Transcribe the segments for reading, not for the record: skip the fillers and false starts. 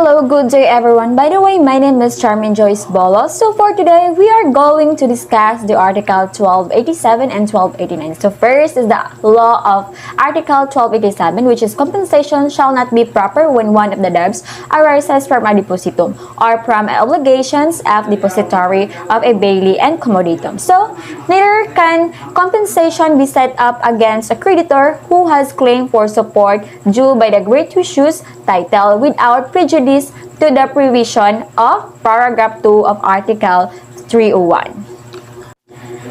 Hello, good day everyone. By the way, my name is Charmin Joyce Bolo. So for today, we are going to discuss the Article 1287 and 1289. So first is the law of Article 1287, which is compensation shall not be proper when one of the debts arises from a depositum or from obligations of depository of a bailey and commoditum. So neither can compensation be set up against a creditor who has claimed for support due by the gratuitous title without prejudice to the provision of paragraph 2 of Article 301.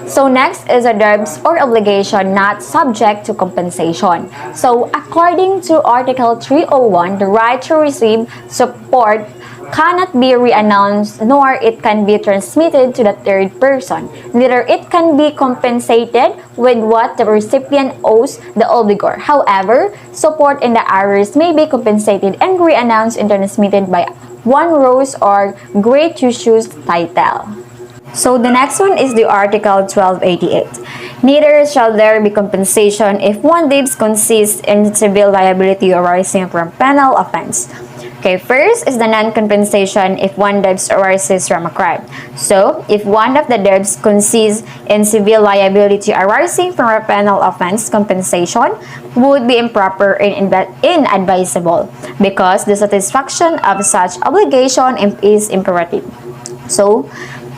So next is a debts or obligation not subject to compensation. So according to Article 301, the right to receive support cannot be reannounced nor it can be transmitted to the third person. Neither it can be compensated with what the recipient owes the obligor. However, support in the arrears may be compensated and reannounced and transmitted by one rose or gratuitous title. So the next one is the Article 1288. Neither shall there be compensation if one debt consists in civil liability arising from penal offense. Okay, first is the non-compensation if one debt arises from a crime. So, if one of the debts consists in civil liability arising from a penal offense, compensation would be improper and inadvisable because the satisfaction of such obligation is imperative. So,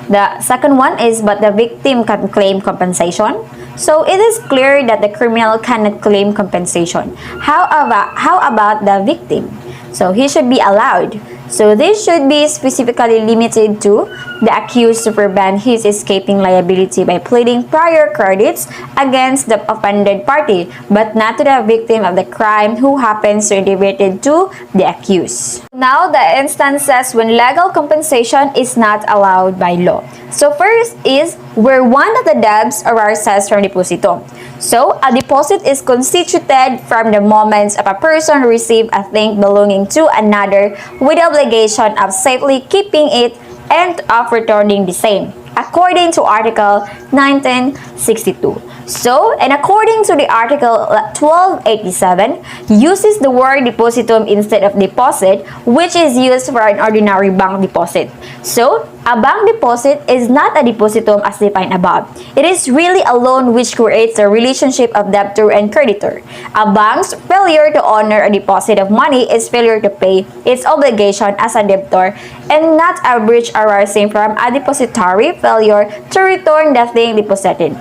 the second one is but the victim can claim compensation. So it is clear that the criminal cannot claim compensation. How about the victim? So he should be allowed. So this should be specifically limited to the accused to prevent his escaping liability by pleading prior credits against the offended party, but not to the victim of the crime who happens to be related to the accused. Now, the instances when legal compensation is not allowed by law. So first is where one of the debts arises from depositum. So, a deposit is constituted from the moments of a person receive a thing belonging to another with the obligation of safely keeping it and of returning the same, according to Article 1962. So, and according to the Article 1287, uses the word depositum instead of deposit, which is used for an ordinary bank deposit. So, a bank deposit is not a depositum as defined above. It is really a loan which creates a relationship of debtor and creditor. A bank's failure to honor a deposit of money is failure to pay its obligation as a debtor and not a breach arising from a depository failure to return the thing deposited.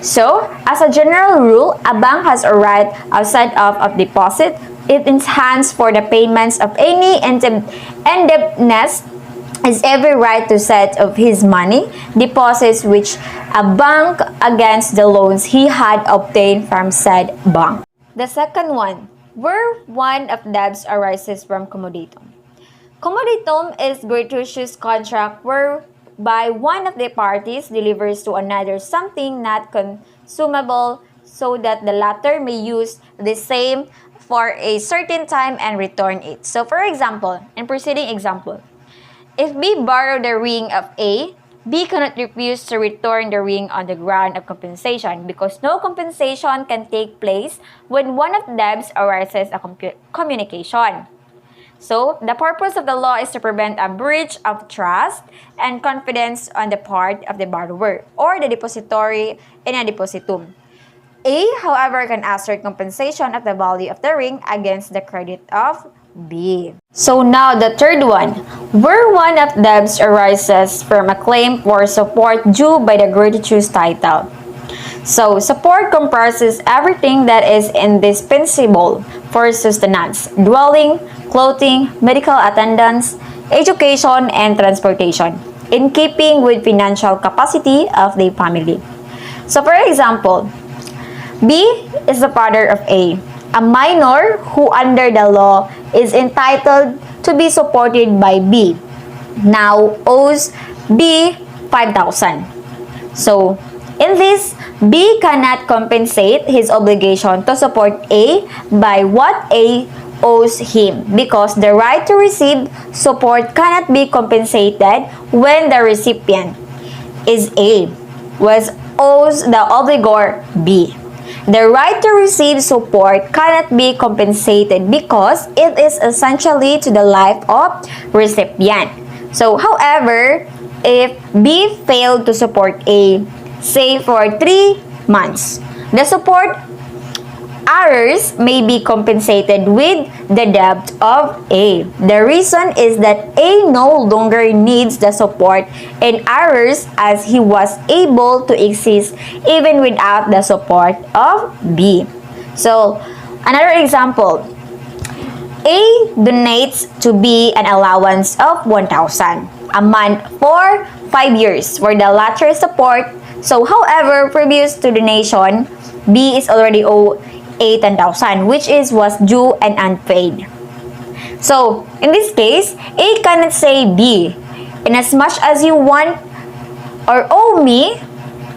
So, as a general rule, a bank has a right outside of deposit. It enhances for the payments of any indebtedness is every right to set of his money deposits which a bank against the loans he had obtained from said bank. The second one, where one of debts arises from commoditum. Commoditum is gratuitous contract whereby one of the parties delivers to another something not consumable so that the latter may use the same for a certain time and return it. So for example, in preceding example, if B borrowed the ring of A, B cannot refuse to return the ring on the ground of compensation because no compensation can take place when one of the debts arises a communication. So, the purpose of the law is to prevent a breach of trust and confidence on the part of the borrower or the depository in a depositum. A, however, can assert compensation of the value of the ring against the credit of B. So now the third one, where one of debts arises from a claim for support due by the gratuitous title. So support comprises everything that is indispensable for sustenance, dwelling, clothing, medical attendance, education, and transportation, in keeping with financial capacity of the family. So for example, B is the father of A. A minor who under the law is entitled to be supported by B now owes B 5,000. So, in this, B cannot compensate his obligation to support A by what A owes him because the right to receive support cannot be compensated when the recipient is A was owes the obligor B. The right to receive support cannot be compensated because it is essentially to the life of recipient. So, however, if B failed to support A, say for 3 months, the support errors may be compensated with the debt of A. The reason is that A no longer needs the support and errors as he was able to exist even without the support of B. So, another example. A donates to B an allowance of 1,000 a month for 5 years for the latter support. So, however, previous to donation, B is already owed A 10,000, which was due and unpaid. So, in this case, A cannot say B, in as much as you want or owe me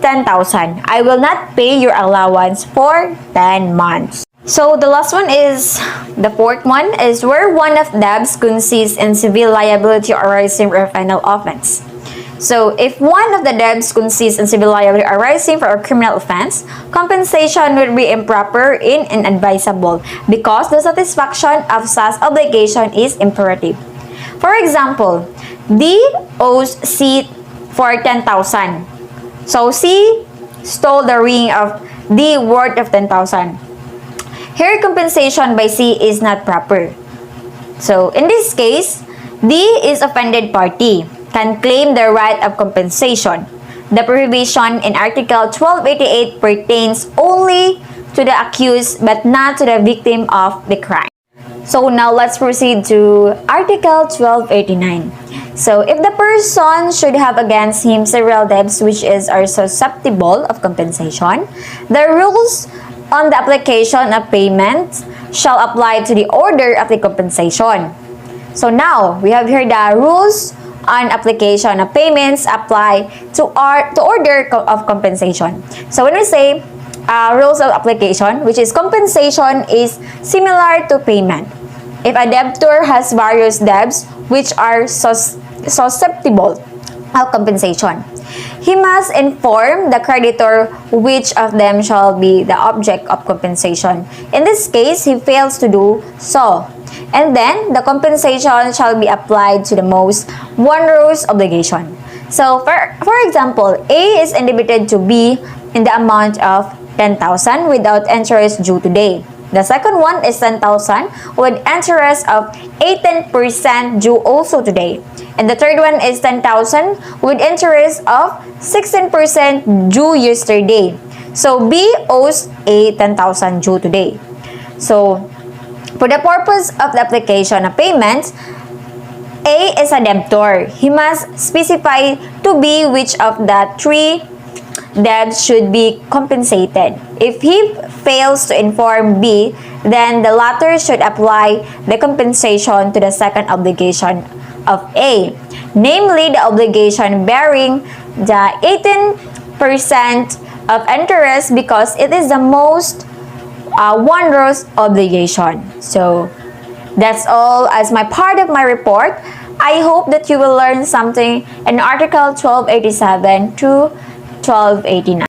10,000, I will not pay your allowance for 10 months. So, the last one is, the fourth one is where one of debts consists in civil liability arising from a final offense. So, if one of the debts consists in civil liability arising from a criminal offense, compensation would be improper and inadvisable because the satisfaction of such obligation is imperative. For example, D owes C for 10,000. So, C stole the ring of D worth of 10,000. Here, compensation by C is not proper. So, in this case, D is offended party, can claim the right of compensation. The prohibition in Article 1288 pertains only to the accused but not to the victim of the crime. So now let's proceed to Article 1289. So if the person should have against him several debts which are susceptible of compensation, the rules on the application of payment shall apply to the order of the compensation. So now we have here the rules on application of payments apply to order of compensation. So when we say rules of application, which is compensation is similar to payment. If a debtor has various debts which are susceptible of compensation, he must inform the creditor which of them shall be the object of compensation. In this case, he fails to do so. And then, the compensation shall be applied to the most onerous obligation. So, for example, A is indebted to B in the amount of 10,000 without interest due today. The second one is 10,000 with interest of 18% due also today. And the third one is 10,000 with interest of 16% due yesterday. So, B owes A 10,000 due today. So, for the purpose of the application of payments, A is a debtor. He must specify to B which of the three debts should be compensated. If he fails to inform B, then the latter should apply the compensation to the second obligation of A, namely the obligation bearing the 18% of interest because it is the most onerous obligation. So that's all as my part of my report. I hope that you will learn something in Article 1287 to 1289.